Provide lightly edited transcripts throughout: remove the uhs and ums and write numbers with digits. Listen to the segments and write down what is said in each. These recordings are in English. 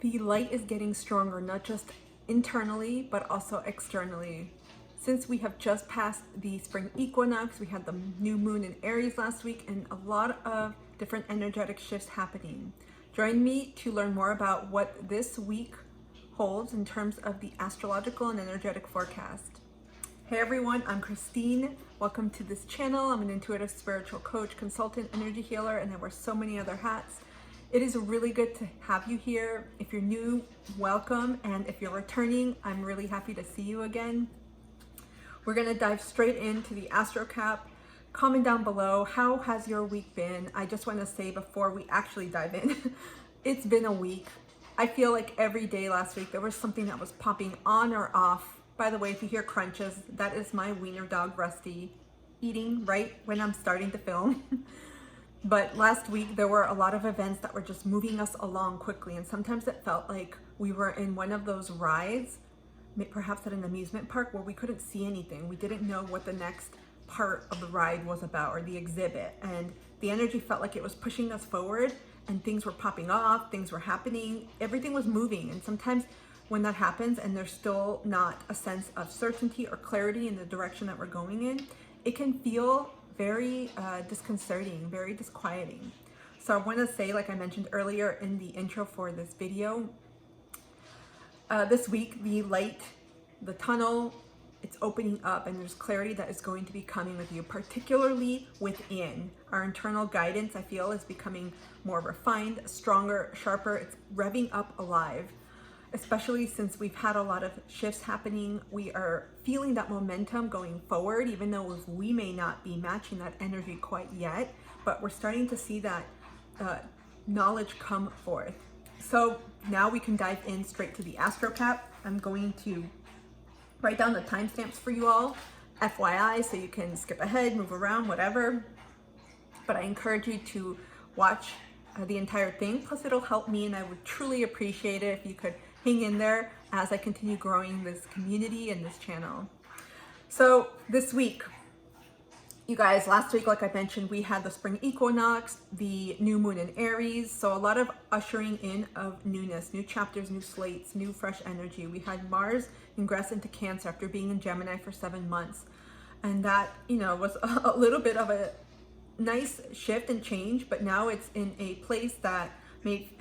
The light is getting stronger, not just internally, but also externally. Since we have just passed the spring equinox, we had the new moon in Aries last week, and a lot of different energetic shifts happening. Join me to learn more about what this week holds in terms of the astrological and energetic forecast. Hey everyone, I'm Christine. Welcome to this channel. I'm an intuitive spiritual coach, consultant, energy healer, and I wear so many other hats. It is really good to have you here. If you're new, welcome. And if you're returning, I'm really happy to see you again. We're gonna dive straight into the AstroCap. Comment down below, how has your week been? I just wanna say before we actually dive in, it's been a week. I feel like every day last week there was something that was popping on or off. By the way, if you hear crunches, that is my wiener dog Rusty eating right when I'm starting to film. But last week there were a lot of events that were just moving us along quickly, and sometimes it felt like we were in one of those rides, perhaps at an amusement park, where we couldn't see anything. We didn't know what the next part of the ride was about, or the exhibit, and the energy felt like it was pushing us forward, and things were popping off, things were happening, everything was moving. And sometimes when that happens and there's still not a sense of certainty or clarity in the direction that we're going in, it can feel very disconcerting, very disquieting. So I want to say, like I mentioned earlier in the intro for this video, this week the light, the tunnel, it's opening up, and there's clarity that is going to be coming with you, particularly within. Our internal guidance, I feel, is becoming more refined, stronger, sharper. It's revving up alive, especially since we've had a lot of shifts happening. We are feeling that momentum going forward, even though we may not be matching that energy quite yet, but we're starting to see that knowledge come forth. So now we can dive in straight to the AstroCap. I'm going to write down the timestamps for you all, FYI, so you can skip ahead, move around, whatever. But I encourage you to watch the entire thing. Plus it'll help me, and I would truly appreciate it if you could hang in there as I continue growing this community and this channel. So this week, you guys, last week, like I mentioned, we had the spring equinox, the new moon in Aries. So a lot of ushering in of newness, new chapters, new slates, new fresh energy. We had Mars ingress into Cancer after being in Gemini for 7 months. And that, was a little bit of a nice shift and change, but now it's in a place that may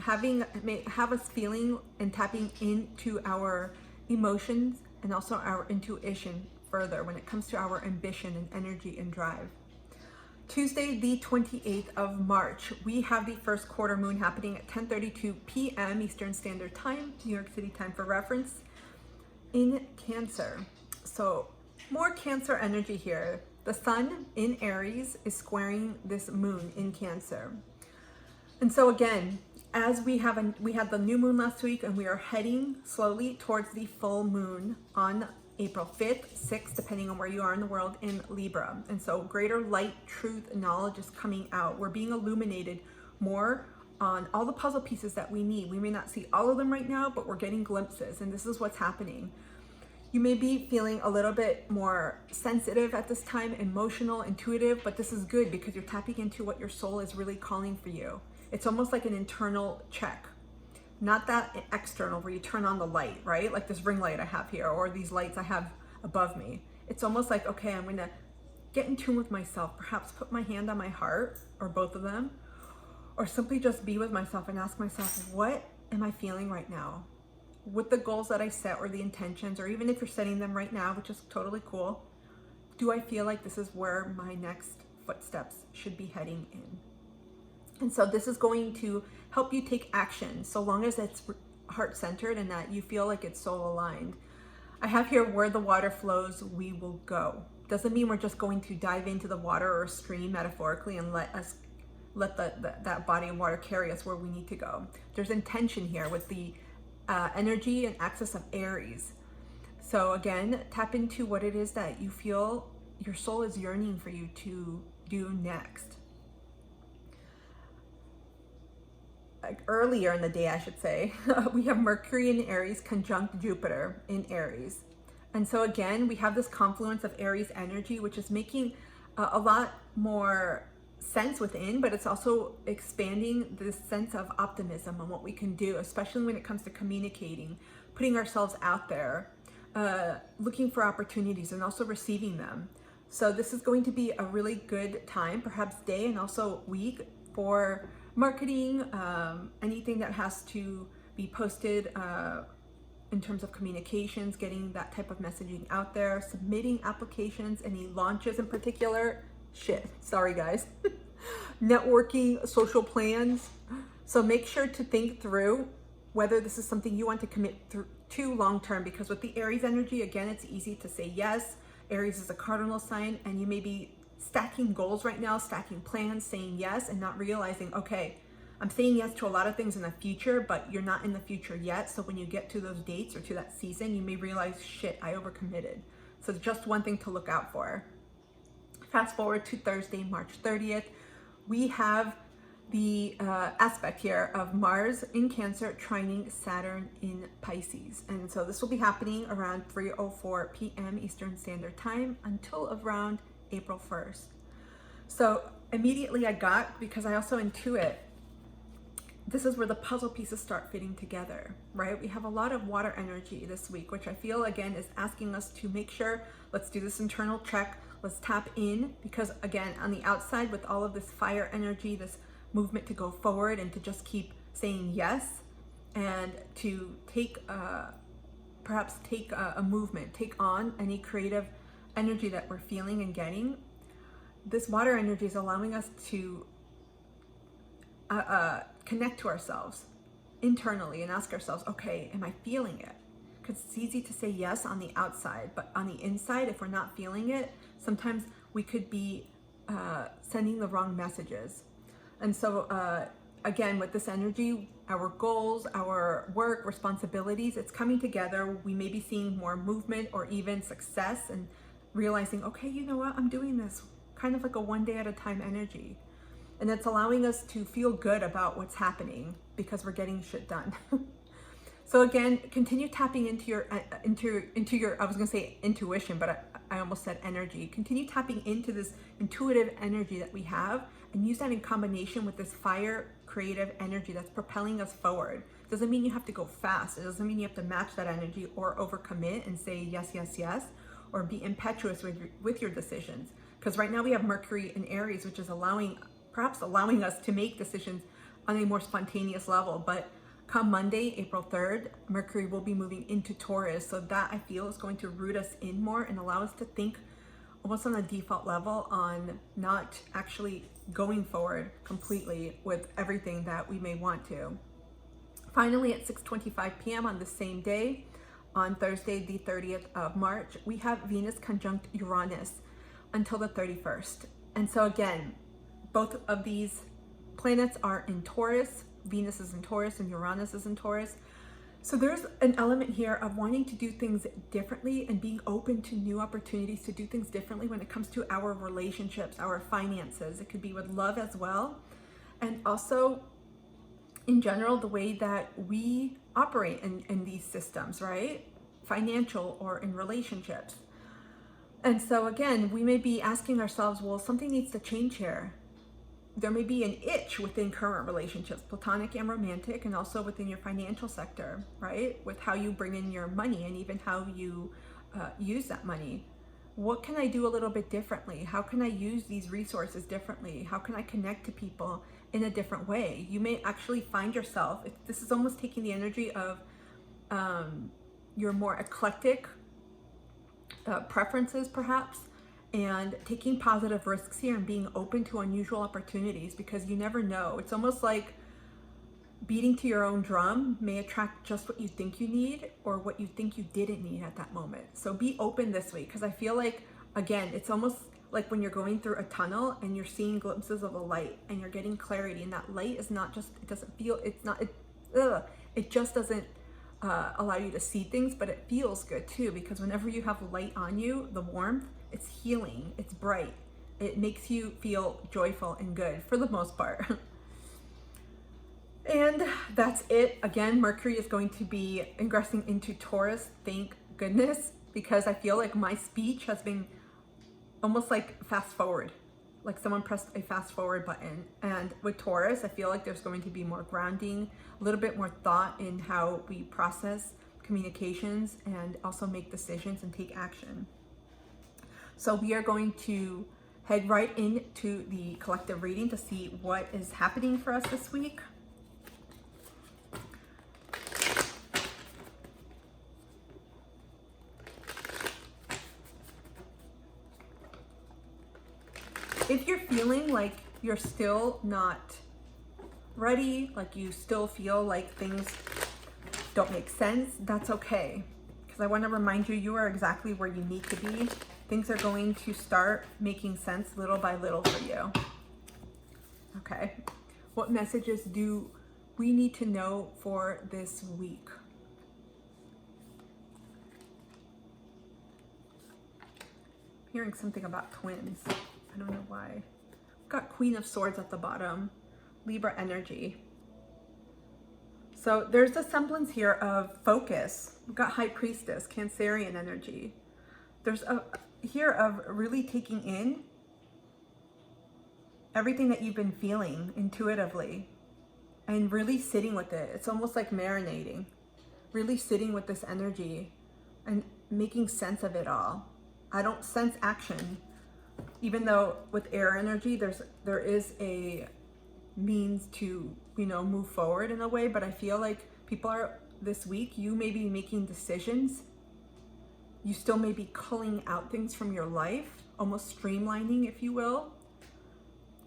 have us feeling and tapping into our emotions and also our intuition further when it comes to our ambition and energy and drive. Tuesday, the 28th of March, we have the first quarter moon happening at 10:32 p.m. Eastern Standard Time, New York City time for reference, in Cancer. So more Cancer energy here. The sun in Aries is squaring this moon in Cancer. And so again, as we had the new moon last week, and we are heading slowly towards the full moon on April 5th, 6th, depending on where you are in the world, in Libra. And so greater light, truth, knowledge is coming out. We're being illuminated more on all the puzzle pieces that we need. We may not see all of them right now, but we're getting glimpses, and this is what's happening. You may be feeling a little bit more sensitive at this time, emotional, intuitive, but this is good because you're tapping into what your soul is really calling for you. It's almost like an internal check, not that external where you turn on the light, right? Like this ring light I have here, or these lights I have above me. It's almost like, okay, I'm gonna get in tune with myself, perhaps put my hand on my heart, or both of them, or simply just be with myself and ask myself, what am I feeling right now? With the goals that I set, or the intentions, or even if you're setting them right now, which is totally cool, do I feel like this is where my next footsteps should be heading in? And so this is going to help you take action, so long as it's heart-centered and that you feel like it's soul-aligned. I have here, where the water flows, we will go. Doesn't mean we're just going to dive into the water or stream metaphorically and let that body of water carry us where we need to go. There's intention here with the energy and axis of Aries. So again, tap into what it is that you feel your soul is yearning for you to do next. Earlier in the day, I should say, we have Mercury in Aries conjunct Jupiter in Aries. And so again, we have this confluence of Aries energy, which is making a lot more sense within, but it's also expanding this sense of optimism on what we can do, especially when it comes to communicating, putting ourselves out there, looking for opportunities and also receiving them. So this is going to be a really good time, perhaps day and also week, for marketing, anything that has to be posted in terms of communications, getting that type of messaging out there, submitting applications, any launches in particular. Sorry guys. Networking, social plans. So make sure to think through whether this is something you want to commit to long term, because with the Aries energy, again, it's easy to say yes. Aries is a cardinal sign, and you may be stacking goals right now, stacking plans, saying yes, and not realizing, okay, I'm saying yes to a lot of things in the future, but you're not in the future yet. So when you get to those dates or to that season, you may realize, shit, I overcommitted. So it's just one thing to look out for. Fast forward to Thursday, March 30th. We have the aspect here of Mars in Cancer trining Saturn in Pisces. And so this will be happening around 3:04 p.m. Eastern Standard Time until around April 1st. So immediately I got, because I also intuit, this is where the puzzle pieces start fitting together, right? We have a lot of water energy this week, which I feel again is asking us to make sure, let's do this internal check, let's tap in, because again, on the outside with all of this fire energy, this movement to go forward and to just keep saying yes, and to take perhaps take a movement, take on any creative energy that we're feeling and getting. This water energy is allowing us to connect to ourselves internally and ask ourselves, okay, am I feeling it? Because it's easy to say yes on the outside, but on the inside, if we're not feeling it, sometimes we could be sending the wrong messages. And so again, with this energy, our goals, our work, responsibilities, it's coming together. We may be seeing more movement or even success and realizing, okay, you know what, I'm doing this, kind of like a one day at a time energy. And it's allowing us to feel good about what's happening because we're getting shit done. So again, continue tapping into your I was gonna say intuition, but I almost said energy. Continue tapping into this intuitive energy that we have, and use that in combination with this fire creative energy that's propelling us forward. Doesn't mean you have to go fast. It doesn't mean you have to match that energy or overcommit and say yes, yes, yes, or be impetuous with your decisions. Because right now we have Mercury in Aries, which is perhaps allowing us to make decisions on a more spontaneous level. But come Monday, April 3rd, Mercury will be moving into Taurus. So that I feel is going to root us in more and allow us to think almost on a default level on not actually going forward completely with everything that we may want to. Finally, at 6:25 p.m. on the same day, on Thursday, the 30th of March, we have Venus conjunct Uranus until the 31st. And so again, both of these planets are in Taurus. Venus is in Taurus and Uranus is in Taurus. So there's an element here of wanting to do things differently and being open to new opportunities to do things differently when it comes to our relationships, our finances. It could be with love as well. And also, in general, the way that we operate in these systems, right? Financial or in relationships. And so again, we may be asking ourselves, well, something needs to change here. There may be an itch within current relationships, platonic and romantic, and also within your financial sector, right? With how you bring in your money and even how you use that money. What can I do a little bit differently? How can I use these resources differently? How can I connect to people in a different way? You may actually find yourself, this is almost taking the energy of your more eclectic preferences perhaps, and taking positive risks here and being open to unusual opportunities, because you never know. It's almost like beating to your own drum may attract just what you think you need or what you think you didn't need at that moment. So be open this week, because I feel like, again, it's almost like when you're going through a tunnel and you're seeing glimpses of a light and you're getting clarity, and that light is not just, it doesn't feel, it's not, it just doesn't allow you to see things, but it feels good too, because whenever you have light on you, the warmth, it's healing, it's bright, it makes you feel joyful and good for the most part. And that's it. Again, Mercury is going to be ingressing into Taurus, thank goodness, because I feel like my speech has been almost like fast forward. like someone pressed a fast forward button. And with Taurus, I feel like there's going to be more grounding, a little bit more thought in how we process communications and also make decisions and take action. So we are going to head right into the collective reading to see what is happening for us this week. If you're feeling like you're still not ready, like you still feel like things don't make sense, that's okay. Because I want to remind you, you are exactly where you need to be. Things are going to start making sense little by little for you. Okay. What messages do we need to know for this week? I'm hearing something about twins. I don't know why. We've got Queen of Swords at the bottom. Libra energy. So there's a semblance here of focus. We've got High Priestess, Cancerian energy. There's a here of really taking in everything that you've been feeling intuitively and really sitting with it. It's almost like marinating, really sitting with this energy and making sense of it all. I don't sense action, even though with air energy, there is a means to, move forward in a way, but I feel like people are this week, you may be making decisions. You still may be culling out things from your life, almost streamlining, if you will,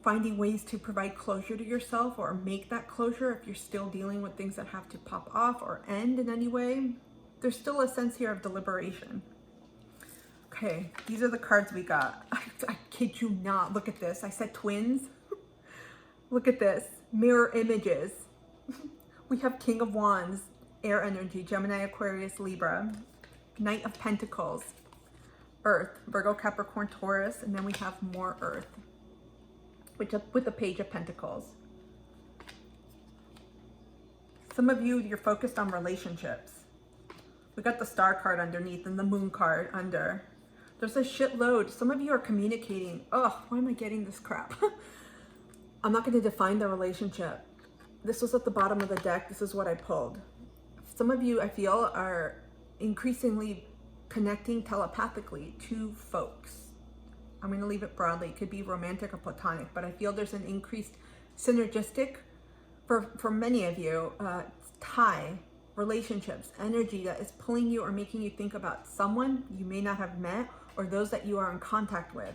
finding ways to provide closure to yourself or make that closure if you're still dealing with things that have to pop off or end in any way. There's still a sense here of deliberation. Okay, these are the cards we got. I kid you not. Look at this. I said twins. Look at this. Mirror images. We have King of Wands, air energy, Gemini, Aquarius, Libra. Knight of Pentacles, Earth, Virgo, Capricorn, Taurus, and then we have more Earth, with the Page of Pentacles. Some of you, you're focused on relationships. We got the Star card underneath and the Moon card under. There's a shitload. Some of you are communicating. Oh, why am I getting this crap? I'm not going to define the relationship. This was at the bottom of the deck. This is what I pulled. Some of you, I feel, are increasingly connecting telepathically to folks. I'm going to leave it broadly. It could be romantic or platonic, but I feel there's an increased synergistic for many of you tie, relationships, energy that is pulling you or making you think about someone you may not have met or those that you are in contact with.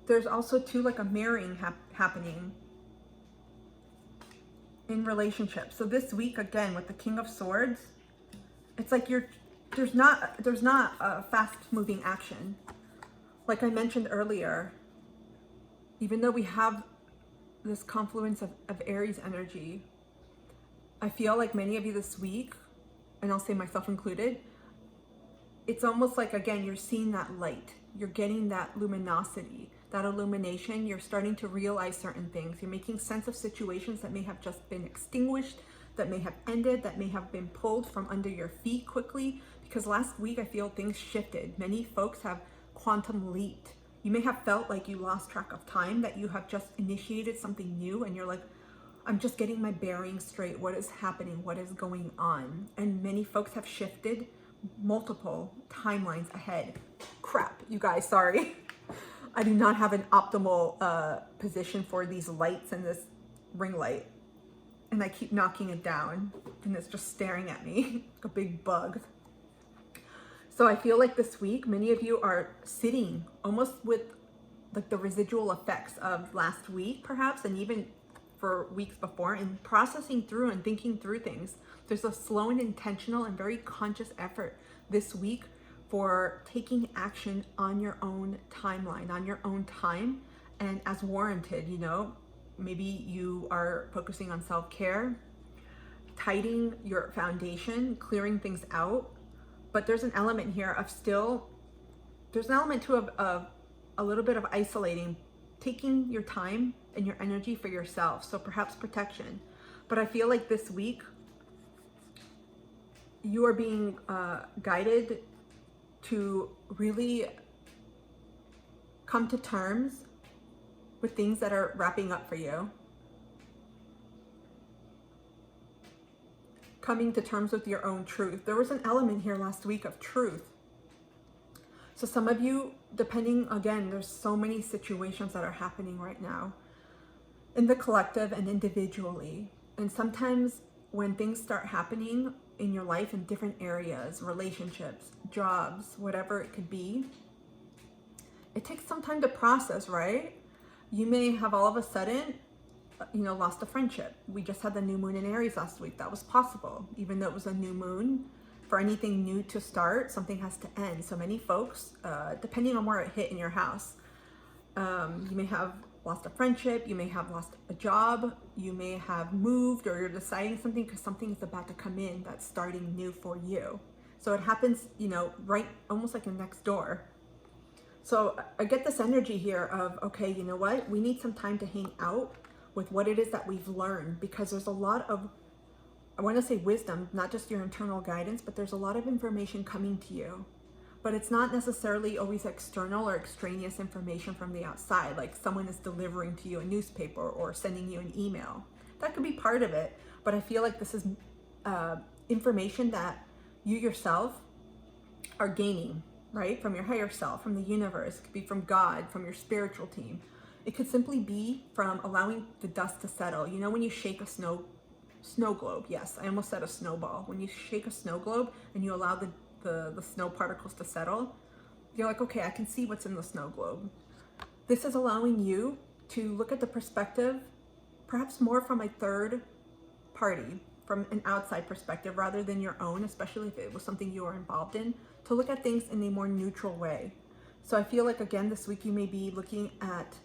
There's also too like a mirroring happening in relationships. So this week, again, with the King of Swords, it's like there's not a fast moving action. Like I mentioned earlier, even though we have this confluence of Aries energy, I feel like many of you this week, and I'll say myself included, it's almost like, again, you're seeing that light. You're getting that luminosity, that illumination. You're starting to realize certain things. You're making sense of situations that may have just been extinguished, that may have ended, that may have been pulled from under your feet quickly. Because last week, I feel things shifted. Many folks have quantum leaped. You may have felt like you lost track of time, that you have just initiated something new and you're like, I'm just getting my bearings straight. What is happening? What is going on? And many folks have shifted multiple timelines ahead. Crap, you guys, sorry. I do not have an optimal position for these lights and this ring light. And I keep knocking it down and it's just staring at me like a big bug. So I feel like this week, many of you are sitting almost with like the residual effects of last week, perhaps, and even for weeks before, and processing through and thinking through things. There's a slow and intentional and very conscious effort this week for taking action on your own timeline, on your own time, and as warranted, maybe you are focusing on self-care, tidying your foundation, clearing things out. But there's an element here of there's an element too of a little bit of isolating, taking your time and your energy for yourself. So perhaps protection. But I feel like this week, you are being guided to really come to terms with things that are wrapping up for you. Coming to terms with your own truth. There was an element here last week of truth. So some of you, depending, again, there's so many situations that are happening right now in the collective and individually. And sometimes when things start happening in your life in different areas, relationships, jobs, whatever it could be, it takes some time to process, right? You may have all of a sudden, lost a friendship. We just had the new moon in Aries last week. That was possible. Even though it was a new moon, for anything new to start, something has to end. So many folks, depending on where it hit in your house, you may have lost a friendship, you may have lost a job, you may have moved, or you're deciding something because something is about to come in that's starting new for you. So it happens, right, almost like next door. So I get this energy here of, okay, you know what? We need some time to hang out with what it is that we've learned, because there's a lot of, I want to say wisdom, not just your internal guidance, but there's a lot of information coming to you. But it's not necessarily always external or extraneous information from the outside, like someone is delivering to you a newspaper or sending you an email. That could be part of it, but I feel like this is information that you yourself are gaining, right? From your higher self, from the universe. It could be from God, from your spiritual team. It could simply be from allowing the dust to settle. You know when you shake a snow globe, yes, I almost said a snowball. When you shake a snow globe and you allow the snow particles to settle, you're like, okay, I can see what's in the snow globe. This is allowing you to look at the perspective, perhaps more from a third party, from an outside perspective rather than your own, especially if it was something you were involved in, to look at things in a more neutral way. So I feel like, again, this week you may be looking at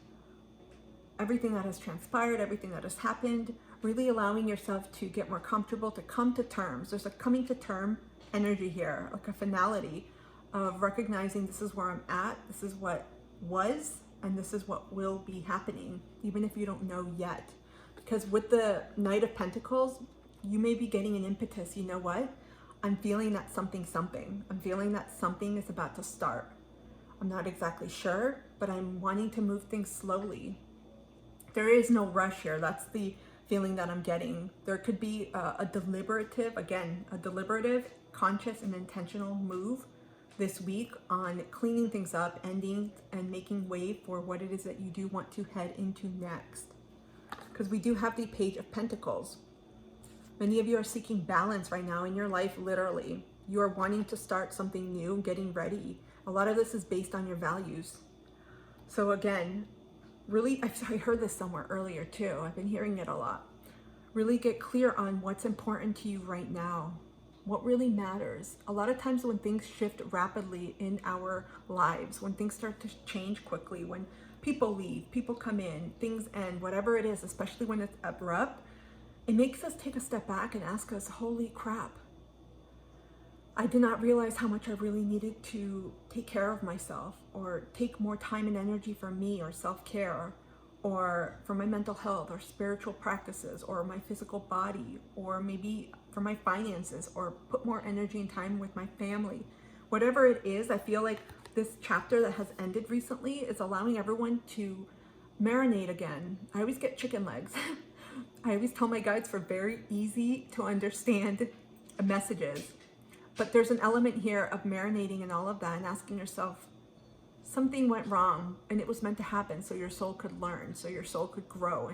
everything that has transpired, everything that has happened, really allowing yourself to get more comfortable, to come to terms. There's a coming to term energy here, like a finality of recognizing this is where I'm at, this is what was, and this is what will be happening, even if you don't know yet. Because with the Knight of Pentacles, you may be getting an impetus. You know what? I'm feeling that something. I'm feeling that something is about to start. I'm not exactly sure, but I'm wanting to move things slowly. There is no rush here. That's the feeling that I'm getting. There could be a deliberative, conscious and intentional move this week on cleaning things up, ending and making way for what it is that you do want to head into next. Because we do have the Page of Pentacles. Many of you are seeking balance right now in your life, literally. You are wanting to start something new, getting ready. A lot of this is based on your values. So again, really, I heard this somewhere earlier too. I've been hearing it a lot. Really get clear on what's important to you right now. What really matters. A lot of times when things shift rapidly in our lives, when things start to change quickly, when people leave, people come in, things end, whatever it is, especially when it's abrupt, it makes us take a step back and ask us, holy crap. I did not realize how much I really needed to take care of myself, or take more time and energy for me, or self-care, or for my mental health, or spiritual practices, or my physical body, or maybe for my finances, or put more energy and time with my family. Whatever it is, I feel like this chapter that has ended recently is allowing everyone to marinate again. I always get chicken legs. I always tell my guides for very easy to understand messages. But there's an element here of marinating and all of that and asking yourself, something went wrong and it was meant to happen so your soul could learn, so your soul could grow,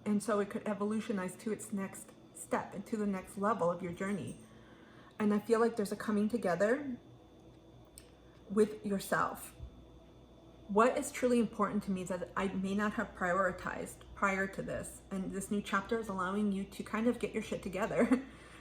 and so it could evolutionize to its next step and to the next level of your journey. And I feel like there's a coming together with yourself. What is truly important to me that I may not have prioritized prior to this, and this new chapter is allowing you to kind of get your shit together.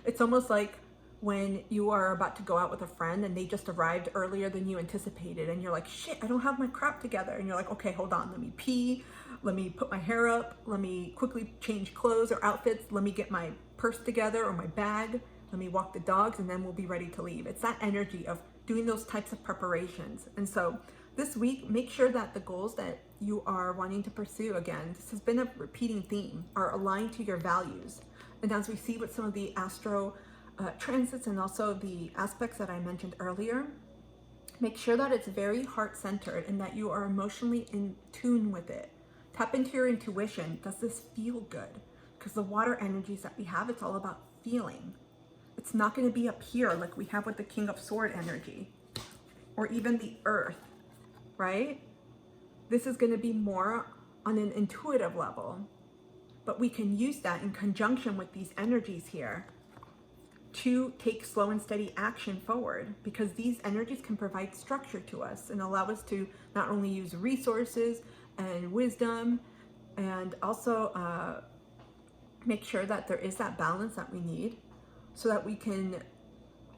It's almost like when you are about to go out with a friend and they just arrived earlier than you anticipated, and you're like, shit, I don't have my crap together. And you're like, okay, hold on, let me pee, let me put my hair up, let me quickly change clothes or outfits, let me get my purse together or my bag, let me walk the dogs, and then we'll be ready to leave. It's that energy of doing those types of preparations. And so this week, make sure that the goals that you are wanting to pursue, again, this has been a repeating theme, are aligned to your values. And as we see with some of the astro transits and also the aspects that I mentioned earlier, Make sure that it's very heart-centered and that you are emotionally in tune with it. Tap into your intuition. Does this feel good? Because the water energies that we have, it's all about feeling. It's not going to be up here like we have with the King of Sword energy, or even the earth, right? This is going to be more on an intuitive level, but we can use that in conjunction with these energies here to take slow and steady action forward, because these energies can provide structure to us and allow us to not only use resources and wisdom, and also make sure that there is that balance that we need so that we can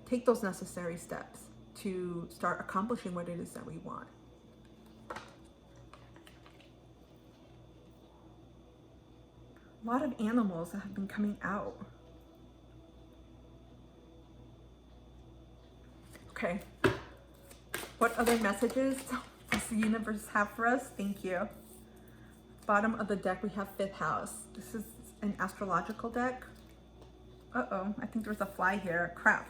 take those necessary steps to start accomplishing what it is that we want. A lot of animals that have been coming out. Okay, what other messages does the universe have for us? Thank you. Bottom of the deck, we have 5th house. This is an astrological deck. Uh-oh, I think there's a fly here. Crap.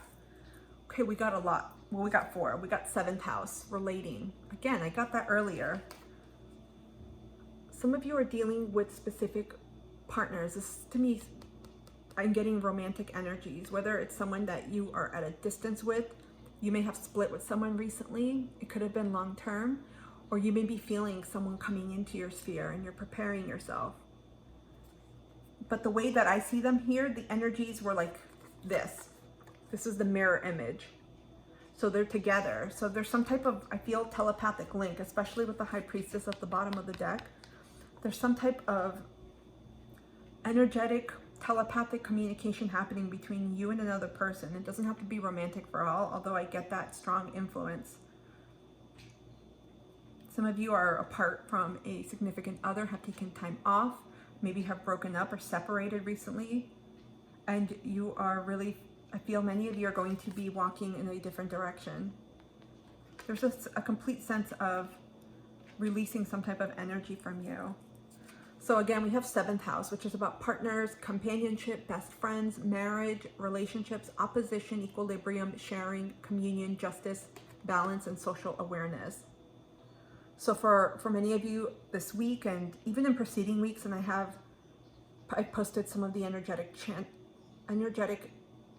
Okay, we got a lot. Well, we got 4. We got 7th house, relating. Again, I got that earlier. Some of you are dealing with specific partners. This, to me, I'm getting romantic energies, whether it's someone that you are at a distance with. You may have split with someone recently. It could have been long term, or you may be feeling someone coming into your sphere and you're preparing yourself. But the way that I see them here, the energies were like this. This is the mirror image. So they're together. So there's some type of, I feel, telepathic link, especially with the High Priestess at the bottom of the deck. There's some type of energetic telepathic communication happening between you and another person. It doesn't have to be romantic for all, although I get that strong influence. Some of you are apart from a significant other, have taken time off, maybe have broken up or separated recently, and you are really, I feel many of you are going to be walking in a different direction. There's a complete sense of releasing some type of energy from you. So again, we have 7th house, which is about partners, companionship, best friends, marriage, relationships, opposition, equilibrium, sharing, communion, justice, balance, and social awareness. So for many of you this week, and even in preceding weeks, and I posted some of the energetic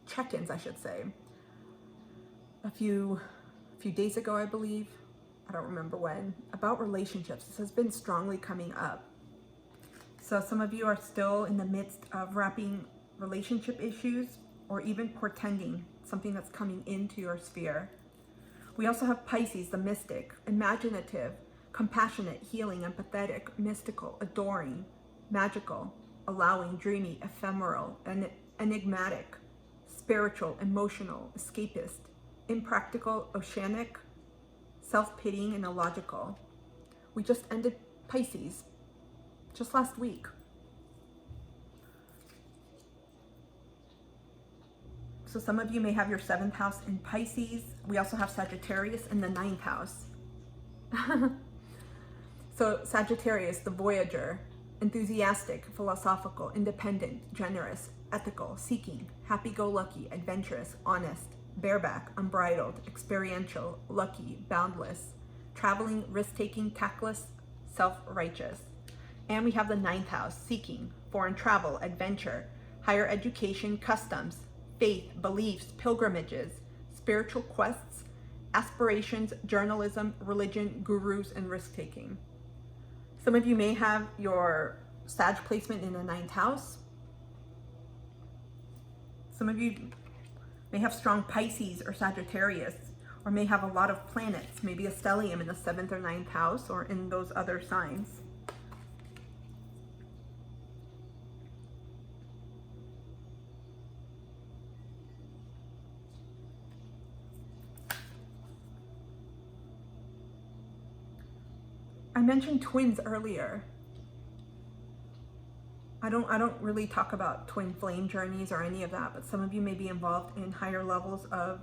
check-ins, I should say, a few days ago, I believe. I don't remember when, about relationships. This has been strongly coming up. So some of you are still in the midst of wrapping relationship issues, or even portending something that's coming into your sphere. We also have Pisces, the mystic, imaginative, compassionate, healing, empathetic, mystical, adoring, magical, allowing, dreamy, ephemeral, and enigmatic, spiritual, emotional, escapist, impractical, oceanic, self-pitying, and illogical. We just ended Pisces just last week. So some of you may have your 7th house in Pisces. We also have Sagittarius in the 9th house. So Sagittarius, the voyager, enthusiastic, philosophical, independent, generous, ethical, seeking, happy-go-lucky, adventurous, honest, bareback, unbridled, experiential, lucky, boundless, traveling, risk-taking, tactless, self-righteous. And we have the 9th house, seeking, foreign travel, adventure, higher education, customs, faith, beliefs, pilgrimages, spiritual quests, aspirations, journalism, religion, gurus, and risk-taking. Some of you may have your Sag placement in the 9th house. Some of you may have strong Pisces or Sagittarius, or may have a lot of planets, maybe a stellium in the 7th or 9th house, or in those other signs. I mentioned twins earlier. I don't really talk about twin flame journeys or any of that, but some of you may be involved in higher levels of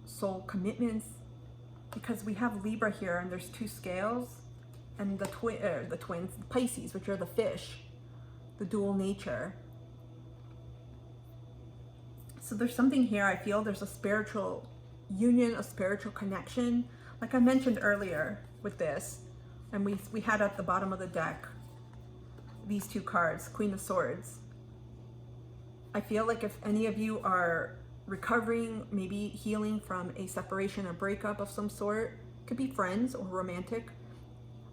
soul commitments, because we have Libra here and there's 2 scales, and the twins, Pisces, which are the fish, the dual nature. So there's something here, I feel there's a spiritual union, a spiritual connection. Like I mentioned earlier with this, and we had at the bottom of the deck these two cards, Queen of Swords. I feel like if any of you are recovering, maybe healing from a separation or breakup of some sort, could be friends or romantic,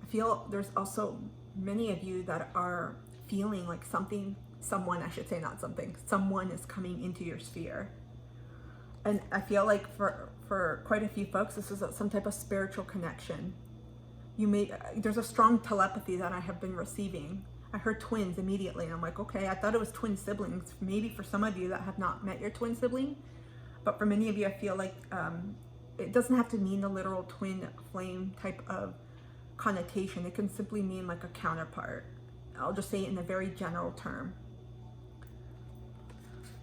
I feel there's also many of you that are feeling like someone is coming into your sphere. And I feel like for quite a few folks, this is some type of spiritual connection. There's a strong telepathy that I have been receiving. I heard twins immediately, and I'm like, okay, I thought it was twin siblings. Maybe for some of you that have not met your twin sibling, but for many of you, I feel like it doesn't have to mean the literal twin flame type of connotation. It can simply mean like a counterpart. I'll just say it in a very general term.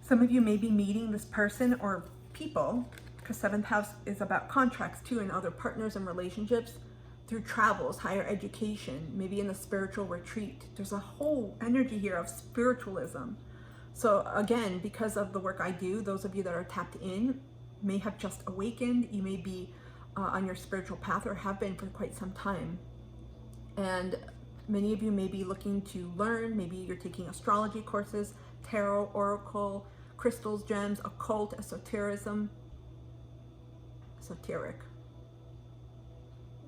Some of you may be meeting this person or people, because 7th house is about contracts too, and other partners and relationships, through travels, higher education, maybe in a spiritual retreat. There's a whole energy here of spiritualism. So again, because of the work I do, those of you that are tapped in may have just awakened. You may be on your spiritual path or have been for quite some time. And many of you may be looking to learn. Maybe you're taking astrology courses, tarot, oracle, crystals, gems, occult, esotericism.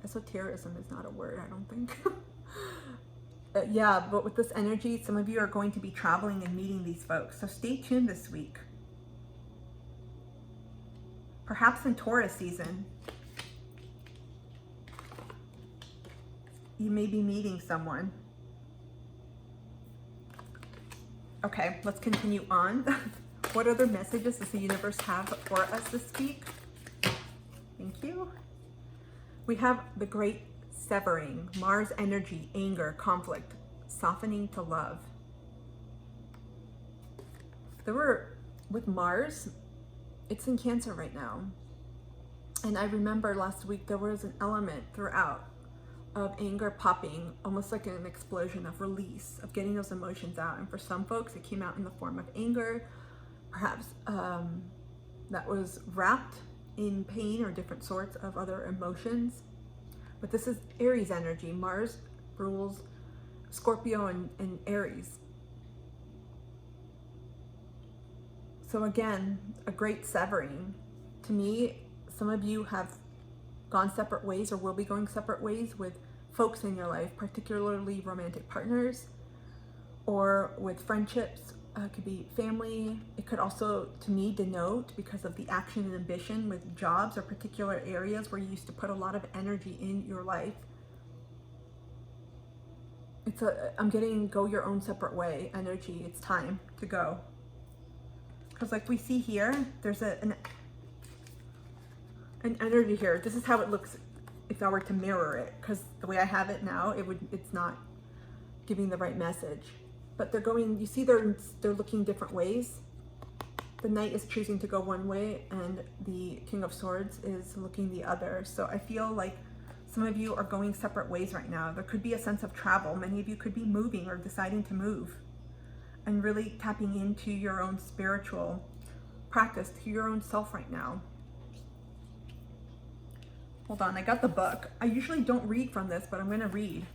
Esotericism is not a word, I don't think. Yeah, but with this energy, some of you are going to be traveling and meeting these folks. So stay tuned this week. Perhaps in Taurus season, you may be meeting someone. Okay, let's continue on. What other messages does the universe have for us this week? Thank you. We have the great severing, Mars energy, anger, conflict, softening to love. With Mars, it's in Cancer right now. And I remember last week there was an element throughout of anger popping, almost like an explosion of release, of getting those emotions out. And for some folks, it came out in the form of anger, perhaps that was wrapped in pain or different sorts of other emotions. But this is Aries energy. Mars rules Scorpio and Aries. So again, a great severing. To me, some of you have gone separate ways or will be going separate ways with folks in your life, particularly romantic partners, or with friendships. It could be family. It could also, to me, denote, because of the action and ambition with jobs or particular areas where you used to put a lot of energy in your life. I'm getting go your own separate way energy. It's time to go. Because like we see here, there's an energy here. This is how it looks if I were to mirror it, because the way I have it now, it's not giving the right message. But they're going, you see they're looking different ways. The Knight is choosing to go one way and the King of Swords is looking the other. So I feel like some of you are going separate ways right now. There could be a sense of travel. Many of you could be moving or deciding to move and really tapping into your own spiritual practice, to your own self right now. Hold on, I got the book. I usually don't read from this, but I'm gonna read.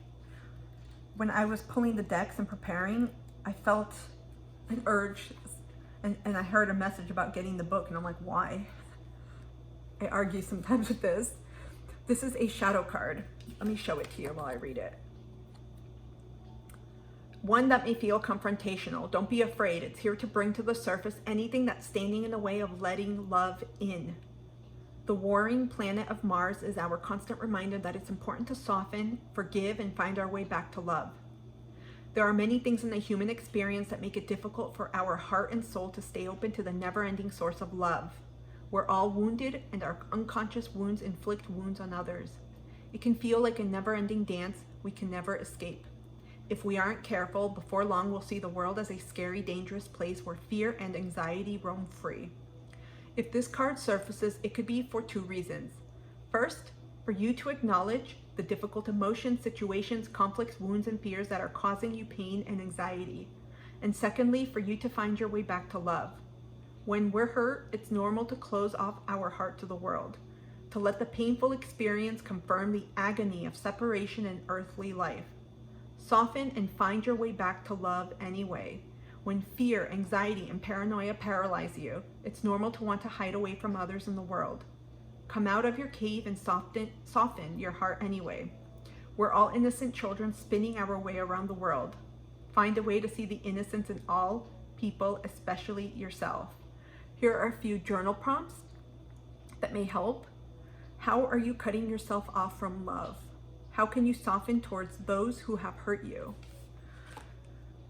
When I was pulling the decks and preparing, I felt an urge and I heard a message about getting the book and I'm like, why? I argue sometimes with this. This is a shadow card. Let me show it to you while I read it. One that may feel confrontational. Don't be afraid. It's here to bring to the surface anything that's standing in the way of letting love in. The warring planet of Mars is our constant reminder that it's important to soften, forgive, and find our way back to love. There are many things in the human experience that make it difficult for our heart and soul to stay open to the never-ending source of love. We're all wounded, and our unconscious wounds inflict wounds on others. It can feel like a never-ending dance we can never escape. If we aren't careful, before long we'll see the world as a scary, dangerous place where fear and anxiety roam free. If this card surfaces, it could be for two reasons. First, for you to acknowledge the difficult emotions, situations, conflicts, wounds, and fears that are causing you pain and anxiety. And secondly, for you to find your way back to love. When we're hurt, it's normal to close off our heart to the world, to let the painful experience confirm the agony of separation in earthly life. Soften and find your way back to love anyway. When fear, anxiety, and paranoia paralyze you, it's normal to want to hide away from others in the world. Come out of your cave and soften your heart anyway. We're all innocent children spinning our way around the world. Find a way to see the innocence in all people, especially yourself. Here are a few journal prompts that may help. How are you cutting yourself off from love? How can you soften towards those who have hurt you?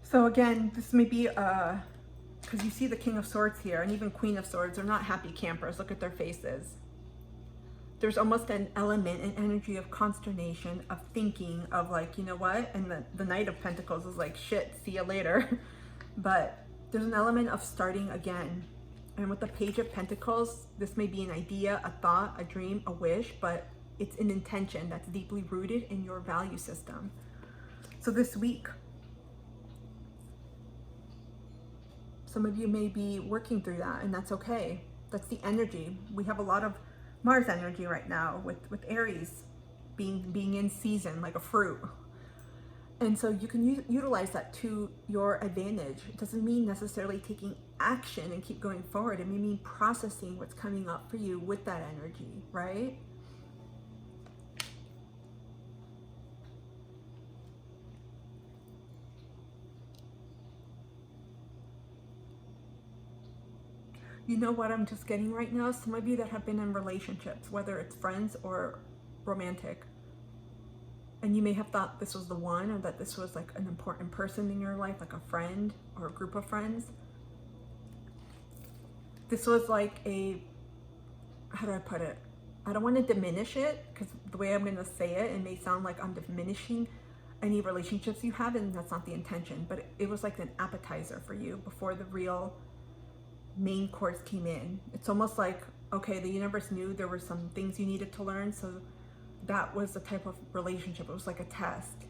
So again, this may be, because you see the King of Swords here, and even Queen of Swords are not happy campers. Look at their faces. There's almost an element, an energy of consternation, of thinking, of like, you know what? And the Knight of Pentacles is like, shit, see you later. But there's an element of starting again. And with the Page of Pentacles, this may be an idea, a thought, a dream, a wish, but it's an intention that's deeply rooted in your value system. So this week, some of you may be working through that, and that's okay. That's the energy. We have a lot of Mars energy right now with Aries being in season like a fruit. And so you can utilize that to your advantage. It doesn't mean necessarily taking action and keep going forward. It may mean processing what's coming up for you with that energy, right? You know what I'm just getting right now? Some of you that have been in relationships, whether it's friends or romantic, and you may have thought this was the one, or that this was like an important person in your life, like a friend or a group of friends. This was like a, how do I put it? I don't want to diminish it, because the way I'm going to say it, it may sound like I'm diminishing any relationships you have, and that's not the intention. But it was like an appetizer for you before the real main course came in. It's almost like, okay, the universe knew there were some things you needed to learn, so that was the type of relationship. It was like a test.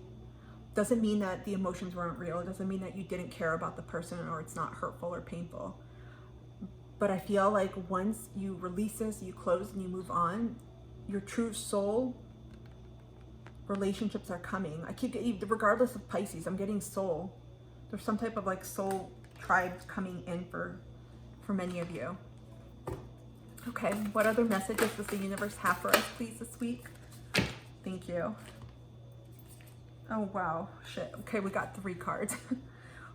Doesn't mean that the emotions weren't real. It doesn't mean that you didn't care about the person or it's not hurtful or painful. But I feel like once you release this, you close and you move on, your true soul relationships are coming. I keep getting, regardless of Pisces, I'm getting soul. There's some type of like soul tribes coming in for many of you. Okay, what other messages does the universe have for us, please, this week? Thank you. Oh, wow. Shit. Okay, we got 3 cards.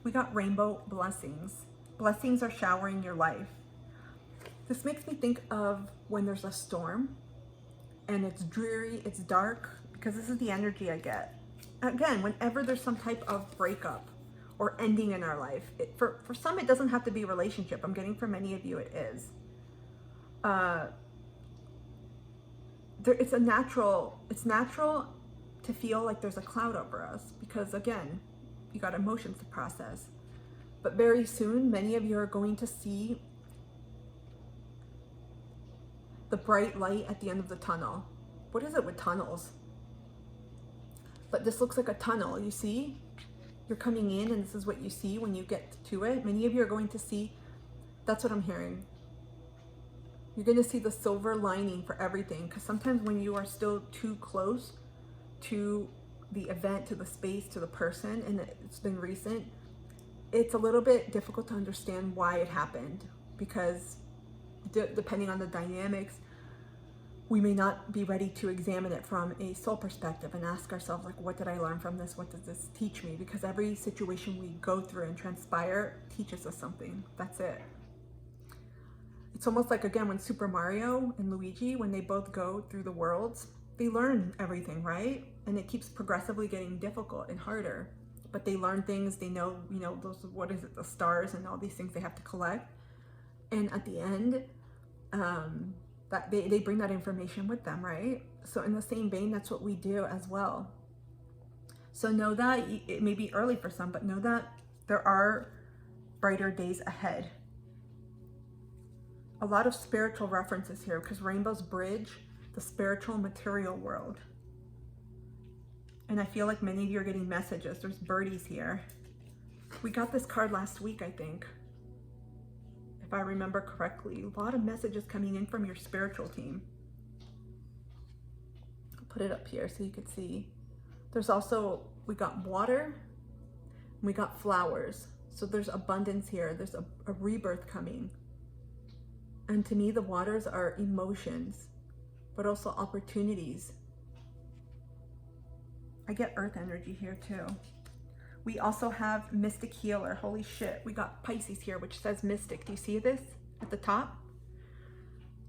We got rainbow blessings. Blessings are showering your life. This makes me think of when there's a storm and it's dreary, it's dark, because this is the energy I get. Again, whenever there's some type of breakup or ending in our life, for some, it doesn't have to be a relationship. I'm getting for many of you, it is. It's natural to feel like there's a cloud over us, because again, you got emotions to process. But very soon, many of you are going to see the bright light at the end of the tunnel. What is it with tunnels? But this looks like a tunnel, you see? You're coming in and this is what you see when you get to it. Many of you are going to see, that's what I'm hearing. You're going to see the silver lining for everything, because sometimes when you are still too close to the event, to the space, to the person, and it's been recent, it's a little bit difficult to understand why it happened, because depending on the dynamics, we may not be ready to examine it from a soul perspective and ask ourselves, like, what did I learn from this? What does this teach me? Because every situation we go through and transpire teaches us something. That's it. It's almost like, again, when Super Mario and Luigi, when they both go through the worlds, they learn everything, right? And it keeps progressively getting difficult and harder. But they learn things, they know, those, what is it, the stars and all these things they have to collect. And at the end, that they bring that information with them, right? So in the same vein, that's what we do as well. So know that it may be early for some, but know that there are brighter days ahead. A lot of spiritual references here, because rainbows bridge the spiritual material world. And I feel like many of you are getting messages. There's birdies here. We got this card last week, I think, if I remember correctly. A lot of messages coming in from your spiritual team. I'll put it up here so you could see. There's also, we got water, and we got flowers. So there's abundance here. There's a rebirth coming. And to me, the waters are emotions, but also opportunities. I get earth energy here too. We also have Mystic Healer. Holy shit. We got Pisces here, which says Mystic. Do you see this at the top?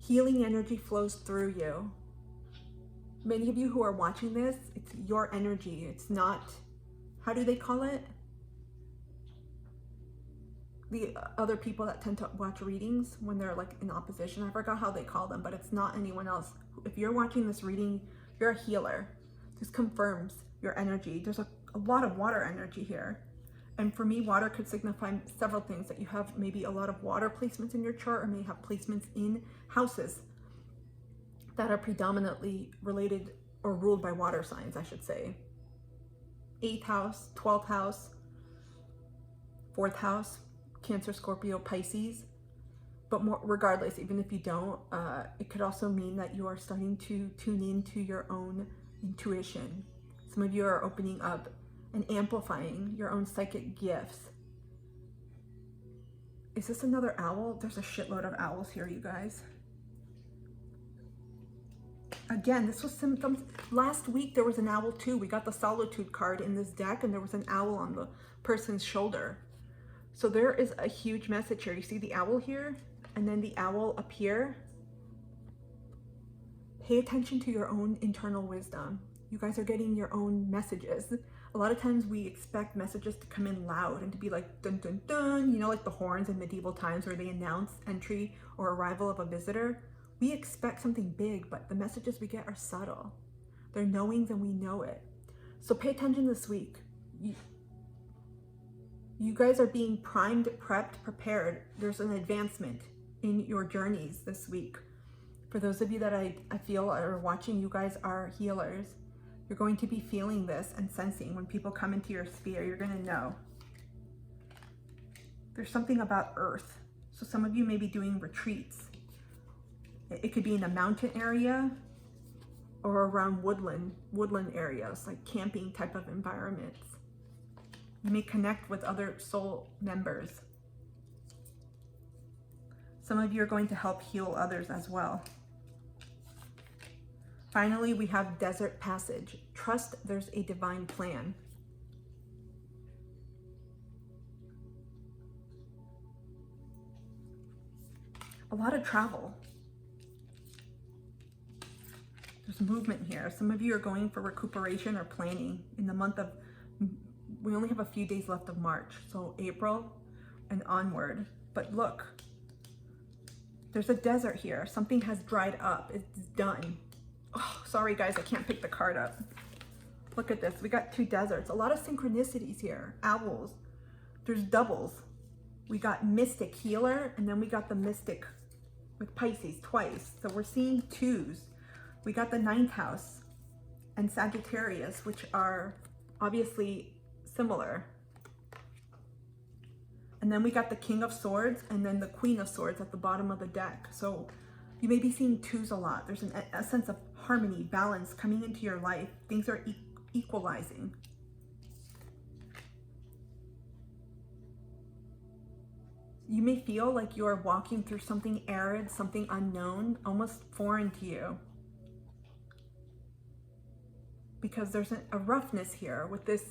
Healing energy flows through you. Many of you who are watching this, it's your energy. It's not, how do they call it? The other people that tend to watch readings when they're like in opposition. I forgot how they call them, but it's not anyone else. If you're watching this reading, you're a healer. This confirms your energy. There's a lot of water energy here. And for me, water could signify several things, that you have maybe a lot of water placements in your chart, or may have placements in houses that are predominantly related or ruled by water signs, I should say. 8th house, 12th house, 4th house, Cancer, Scorpio, Pisces. But more, regardless, even if you don't, it could also mean that you are starting to tune into your own intuition. Some of you are opening up and amplifying your own psychic gifts. Is this another owl? There's a shitload of owls here, you guys. Again, this was symptoms. Last week there was an owl too. We got the Solitude card in this deck, and there was an owl on the person's shoulder. So there is a huge message here. You see the owl here, and then the owl up here. Pay attention to your own internal wisdom. You guys are getting your own messages. A lot of times we expect messages to come in loud and to be like dun dun dun, you know, like the horns in medieval times where they announce entry or arrival of a visitor. We expect something big, but the messages we get are subtle. They're knowings and we know it. So pay attention this week. You guys are being primed, prepped, prepared. There's an advancement in your journeys this week. For those of you that I feel are watching, you guys are healers. You're going to be feeling this and sensing when people come into your sphere. You're going to know. There's something about earth. So some of you may be doing retreats. It could be in a mountain area or around woodland areas, like camping type of environments. You may connect with other soul members. Some of you are going to help heal others as well. Finally, we have Desert Passage. Trust there's a divine plan. A lot of travel. There's movement here. Some of you are going for recuperation or planning in the month of, we only have a few days left of March, so April and onward. But look, there's a desert here. Something has dried up. It's done. Oh, sorry guys, I can't pick the card up. Look at this. We got 2 deserts. A lot of synchronicities here. Owls. There's doubles. We got Mystic Healer, and then we got the Mystic with Pisces twice. So we're seeing 2s. We got the 9th house and Sagittarius, which are obviously similar. And then we got the King of Swords and then the Queen of Swords at the bottom of the deck. So you may be seeing 2s a lot. There's a sense of harmony, balance coming into your life. Things are equalizing. You may feel like you are walking through something arid, something unknown, almost foreign to you. Because there's a roughness here with this.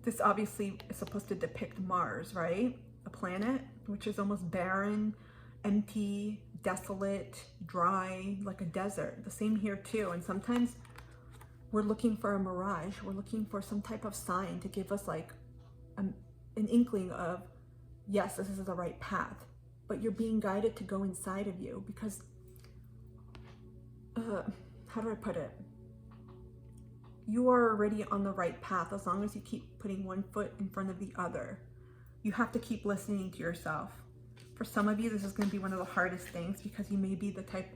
This obviously is supposed to depict Mars, right? A planet, which is almost barren, empty, desolate, dry, like a desert. The same here too. And sometimes we're looking for a mirage. We're looking for some type of sign to give us like an inkling of, yes, this is the right path. But you're being guided to go inside of you because, how do I put it? You are already on the right path as long as you keep putting one foot in front of the other. You have to keep listening to yourself. For some of you, this is going to be one of the hardest things because you may be the type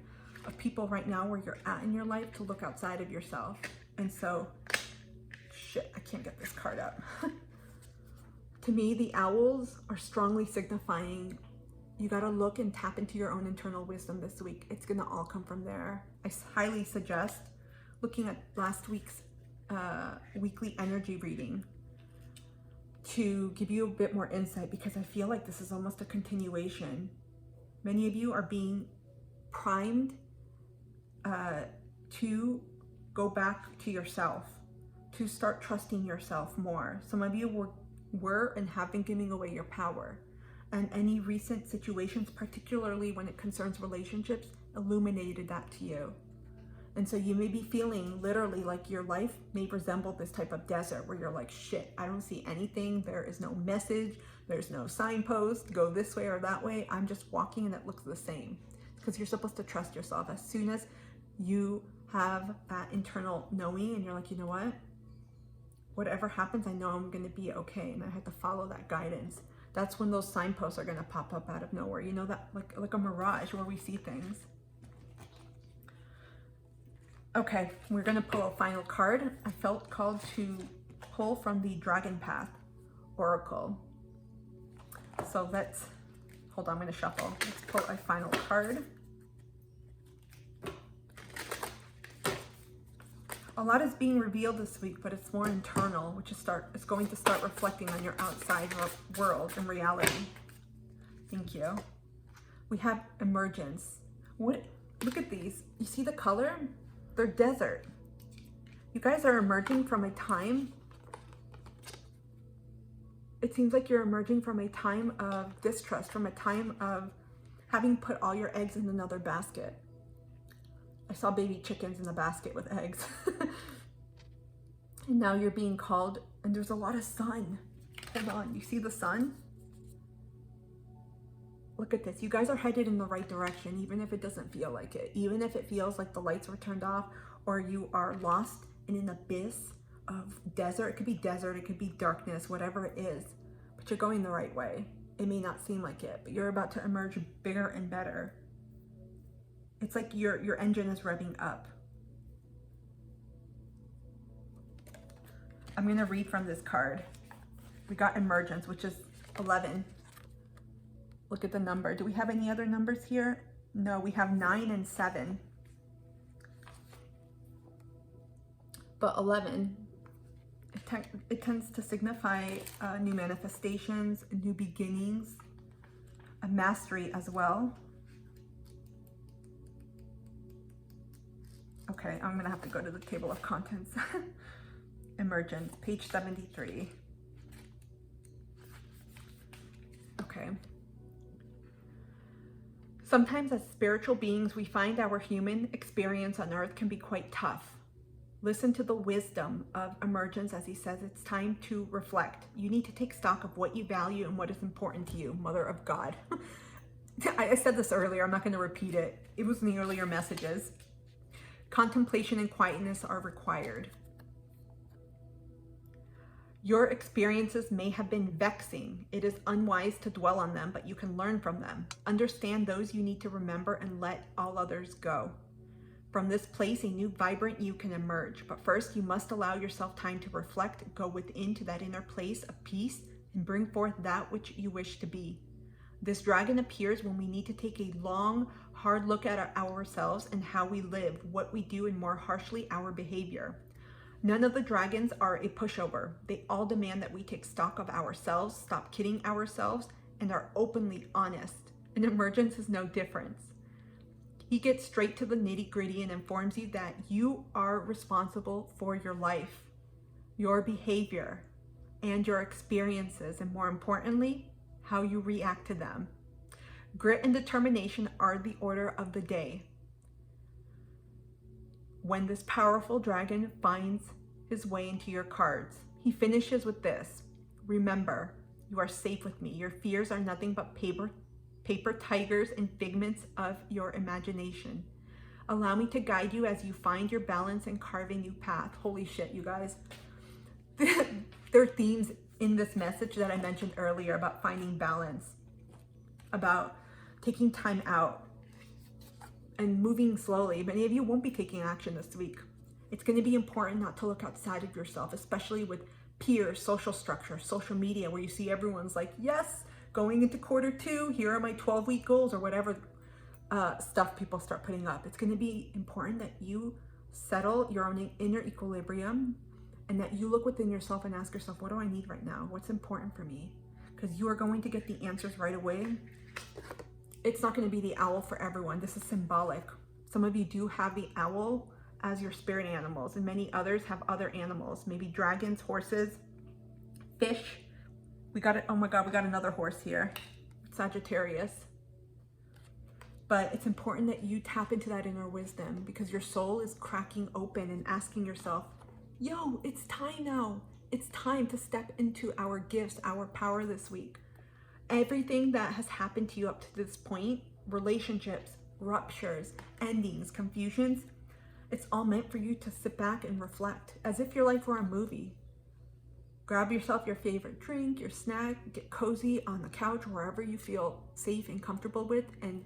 of people right now where you're at in your life to look outside of yourself. And so, shit, I can't get this card up. To me, the owls are strongly signifying you got to look and tap into your own internal wisdom this week. It's going to all come from there. I highly suggest looking at last week's weekly energy reading to give you a bit more insight, because I feel like this is almost a continuation. Many of you are being primed to go back to yourself, to start trusting yourself more. Some of you were and have been giving away your power. And any recent situations, particularly when it concerns relationships, illuminated that to you. And so you may be feeling literally like your life may resemble this type of desert where you're like, shit, I don't see anything. There is no message. There's no signpost. Go this way or that way. I'm just walking and it looks the same. Because you're supposed to trust yourself. As soon as you have that internal knowing and you're like, you know what? Whatever happens, I know I'm going to be okay. And I have to follow that guidance. That's when those signposts are going to pop up out of nowhere. You know, that like a mirage where we see things. Okay, we're going to pull a final card. I felt called to pull from the Dragon Path Oracle. So let's, hold on, I'm going to shuffle. Let's pull a final card. A lot is being revealed this week, but it's more internal, which is going to start reflecting on your outside world and reality. Thank you. We have emergence. Look at these. You see the color? They're desert. You guys are emerging from a time. It seems like you're emerging from a time of distrust, from a time of having put all your eggs in another basket. I saw baby chickens in the basket with eggs. And now you're being called, and there's a lot of sun. Hold on, you see the sun? Look at this. You guys are headed in the right direction, even if it doesn't feel like it. Even if it feels like the lights were turned off, or you are lost in an abyss of desert. It could be desert, it could be darkness, whatever it is. But you're going the right way. It may not seem like it, but you're about to emerge bigger and better. It's like your engine is revving up. I'm going to read from this card. We got emergence, which is 11. Look at the number. Do we have any other numbers here? No, we have 9 and 7. But 11, it tends to signify new manifestations, new beginnings, a mastery as well. Okay, I'm gonna have to go to the table of contents. Emergence, page 73. Okay. Sometimes as spiritual beings, we find our human experience on earth can be quite tough. Listen to the wisdom of emergence as he says it's time to reflect. You need to take stock of what you value and what is important to you, Mother of God. I said this earlier, I'm not going to repeat it. It was in the earlier messages. Contemplation and quietness are required. Your experiences may have been vexing. It is unwise to dwell on them, but you can learn from them. Understand those you need to remember and let all others go. From this place, a new vibrant you can emerge. But first, you must allow yourself time to reflect, go within to that inner place of peace, and bring forth that which you wish to be. This dragon appears when we need to take a long, hard look at ourselves and how we live, what we do, and more harshly, our behavior. None of the dragons are a pushover. They all demand that we take stock of ourselves, stop kidding ourselves, and are openly honest. And emergence is no different. He gets straight to the nitty-gritty and informs you that you are responsible for your life, your behavior, and your experiences, and more importantly, how you react to them. Grit and determination are the order of the day. When this powerful dragon finds his way into your cards, he finishes with this: remember, you are safe with me. Your fears are nothing but paper tigers and figments of your imagination. Allow me to guide you as you find your balance and carve a new path. Holy shit, you guys. There are themes in this message that I mentioned earlier about finding balance, about taking time out and moving slowly. Many of you won't be taking action this week. It's going to be important not to look outside of yourself, especially with peers, social structure, social media, where you see everyone's like, yes, going into quarter 2, here are my 12-week goals, or whatever stuff people start putting up. It's going to be important that you settle your own inner equilibrium, and that you look within yourself and ask yourself, what do I need right now? What's important for me? Because you are going to get the answers right away. It's not going to be the owl for everyone. This is symbolic. Some of you do have the owl as your spirit animals, and many others have other animals, maybe dragons, horses, fish. We got it. Oh my God, we got another horse here, Sagittarius. But it's important that you tap into that inner wisdom, because your soul is cracking open and asking yourself, yo, it's time now. It's time to step into our gifts, our power this week. Everything that has happened to you up to this point, relationships, ruptures, endings, confusions, it's all meant for you to sit back and reflect as if your life were a movie. Grab yourself your favorite drink, your snack, get cozy on the couch, wherever you feel safe and comfortable with, and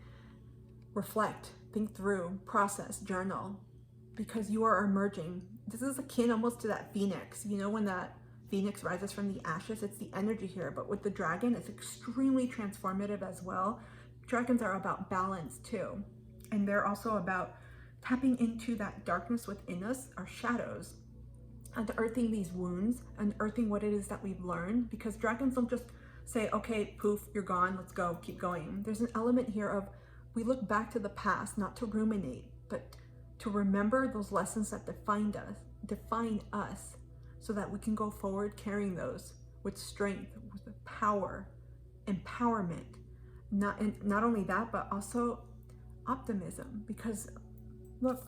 reflect, think through, process, journal, because you are emerging. This is akin almost to that phoenix. You know, when that phoenix rises from the ashes, it's the energy here. But with the dragon, it's extremely transformative as well. Dragons are about balance too. And they're also about tapping into that darkness within us, our shadows, unearthing these wounds, unearthing what it is that we've learned, because dragons don't just say, okay, poof, you're gone, let's go, keep going. There's an element here of, we look back to the past, not to ruminate, but to remember those lessons that define us, so that we can go forward carrying those with strength, with power, empowerment. Not only that, but also optimism, because look,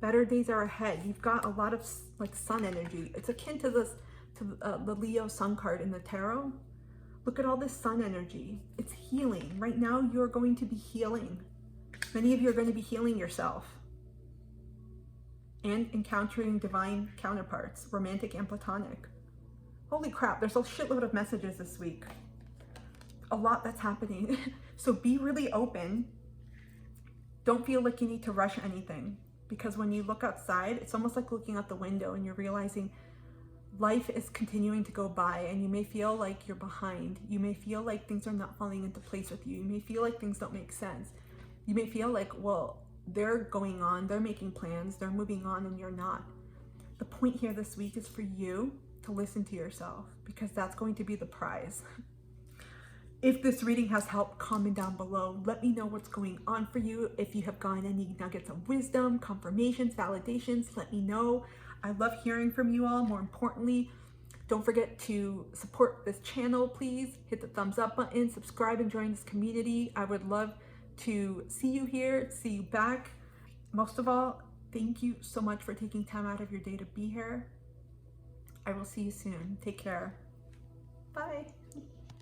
better days are ahead. You've got a lot of like sun energy. It's akin to the Leo sun card in the tarot. Look at all this sun energy. It's healing. Right now, you're going to be healing. Many of you are going to be healing yourself and encountering divine counterparts, romantic and platonic. Holy crap, there's a shitload of messages this week. A lot that's happening. So be really open. Don't feel like you need to rush anything, because when you look outside, it's almost like looking out the window and you're realizing life is continuing to go by, and you may feel like you're behind. You may feel like things are not falling into place with you. You may feel like things don't make sense. You may feel like, well, they're going on, they're making plans, they're moving on, and you're not. The point here this week is for you to listen to yourself, because that's going to be the prize. If this reading has helped, comment down below. Let me know what's going on for you. If you have gotten any nuggets of wisdom, confirmations, validations, let me know. I love hearing from you all. More importantly, don't forget to support this channel, please. Hit the thumbs up button, subscribe, and join this community. I would love to see you here, see you back. Most of all, thank you so much for taking time out of your day to be here. I will see you soon. Take care. Bye.